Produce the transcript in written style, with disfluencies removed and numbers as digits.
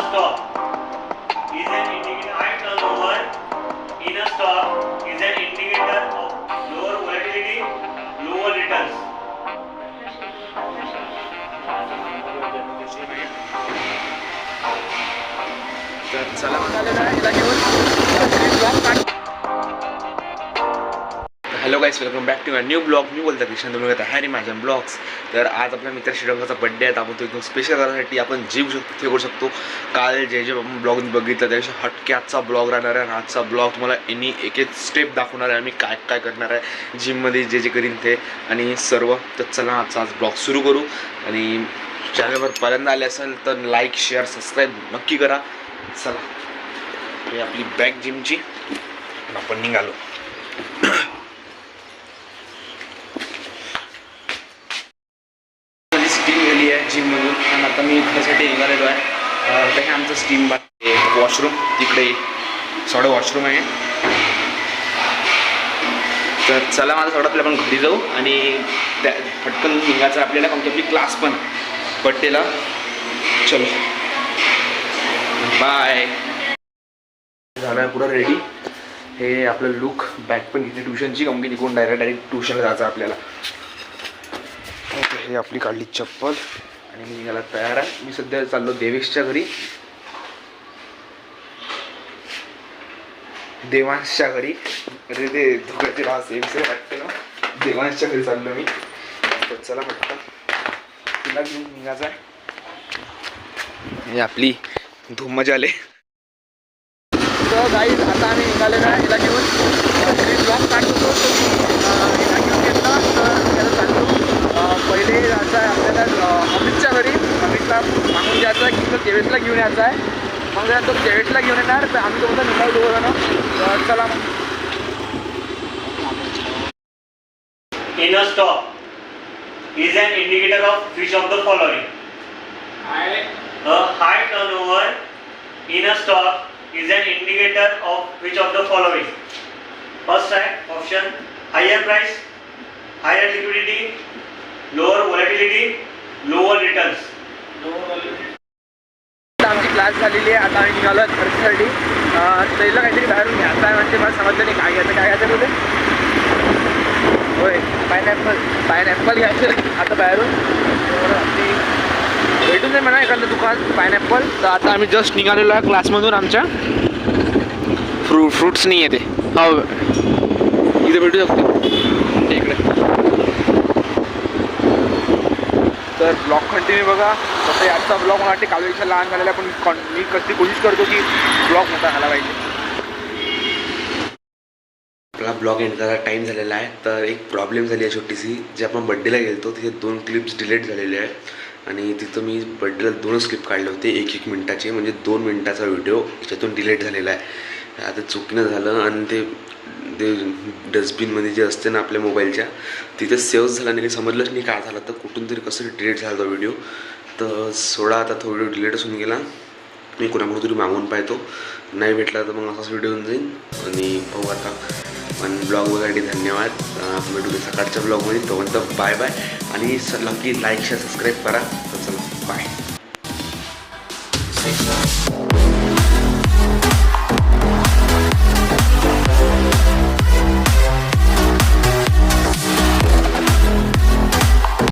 stock is an indicator. High turnover in a stock is an indicator of lower volatility, lower returns. तर चला म्हणालेला आहे हिला घेऊन hello guys, welcome back to my new blog. मी बोलतो कृष्ण, तुम्ही बघता हॅरी माझ्या ब्लॉग्स. तर आज आपल्या मित्र श्रीरंगाचा बड्डे आहे. आपण तो एकदम स्पेशल करण्यासाठी आपण जिम शकतो करू शकतो. काल जे आपण ब्लॉग बघितलं त्यापेक्षा हटके आजचा ब्लॉग राहणार आहे. आणि आजचा ब्लॉग तुम्हाला एक एक स्टेप दाखवणार आहे. आम्ही काय काय करणार आहे जिममध्ये, जे जे करीन ते आणि सर्व. तर चला आजचा ब्लॉग सुरू करू. आणि चॅनलवर पहिल्यांदा आले असेल तर लाईक, शेअर, सबस्क्राईब नक्की करा. चला, ही आपली बॅग जिमची. आपण निघालो. स्टीम गेली आहे जिममधून आणि आता मी त्यासाठी निघालेलो आहे. तर हे आमचं स्टीम बाथ, वॉशरूम तिकडे सगळं वॉशरूम आहे. तर चला माझं सगळं आपल्या आपण घरी जाऊ आणि त्या फटकन निघायचं आपल्याला, कारण की आपली क्लास पण बड्डेला. चलो बाय. झालं आहे पुढं रेडी. हे आपलं लुक, बॅग पण घेतली ट्युशनची, कारण की निघून डायरेक्ट ट्युशनला जायचं आपल्याला. हे आपली काढली चप्पल आणि मी निघायला तयार आहे. मी सध्या चाललो देवेशच्या घरी, देवांशच्या घरी. अरे ते दोघांचे नाव सेम वाटते ना. देवांशच्या घरी चाललो मी. तर चला म्हटलं तिला घेऊन निघायचं आहे. हे आपली धूम मजा आले. तर गाईज आता आम्ही निघालेलो आहे हिला घेऊन. ब्लॉग स्टार्ट होतो हिला घेऊन घेतला. तर त्याला चालतो. पहिले जायचं आहे आपल्याला अमितच्या घरी. अमितला मागून घ्यायचं आहे की तो देवेशला घेऊन यायचं आहे. मग जर तो देवेशला घेऊन येणार तर आम्ही दोघं निघालो दोघं जण. तर चला मग. In a stock is an indicator of which of the following? A high turnover in a stock is an indicator of which of the following? First option, higher price, higher liquidity, lower volatility, lower returns. आमची class झालेली आहे. आता आम्ही निघालो आहे खर्चसाठी. पहिलं काहीतरी बाहेरून घ्यायचं आहे, म्हणजे मला समजलं नाही काय घ्यायचं बोलते. होय, पायनॅपल घ्यायचं आता बाहेरून. भेटून जाईल म्हणा एखादं दुकान पायनॅपल. तर आता आम्ही जस्ट निघालेलो आहे क्लासमधून. आमच्या फ्रूट्स नाही आहे ते. हो, इथे भेटू शकतो इकडे. तर ब्लॉग कंटिन्यू बघा. तसं आजचा ब्लॉग मला वाटते कालपेक्षा लहान झालेला, पण मी कधी कोशिश करतो की ब्लॉग मोठा झाला पाहिजे. आपला ब्लॉग एंड करायला टाईम झालेला आहे. तर एक प्रॉब्लेम झाली आहे छोटीशी. जे आपण बड्डेला गेलो तिथे 2 क्लिप्स डिलीट झालेले आहे. आणि तिथं मी बड्डेला 2 क्लिप काढले होते 1-1 मिनिटाचे, म्हणजे 2 मिनिटाचा व्हिडिओ त्याच्यातून डिलीट झालेला आहे. आता चुकीनं झालं आणि ते डस्टबिनमध्ये जे असते ना आपल्या मोबाईलच्या, तिथे सेव्ह झालं नाही, काही समजलंच नाही काय झालं. तर कुठून तरी कसं डिलीट झाला तो व्हिडिओ. तर सोडा, आता तो व्हिडिओ डिलीट असून गेला. मी कोणाकडून तरी मागून पाहतो, नाही भेटला तर मग असाच व्हिडिओ होऊन जाईल. आणि पाहू आता. पण ब्लॉग बघायसाठी धन्यवाद. आपण भेटू सकाळच्या ब्लॉगमध्ये. तोपर्यंत बाय बाय. आणि नक्की लाईक, शेअर, सबस्क्राईब करा. तर चला बाय.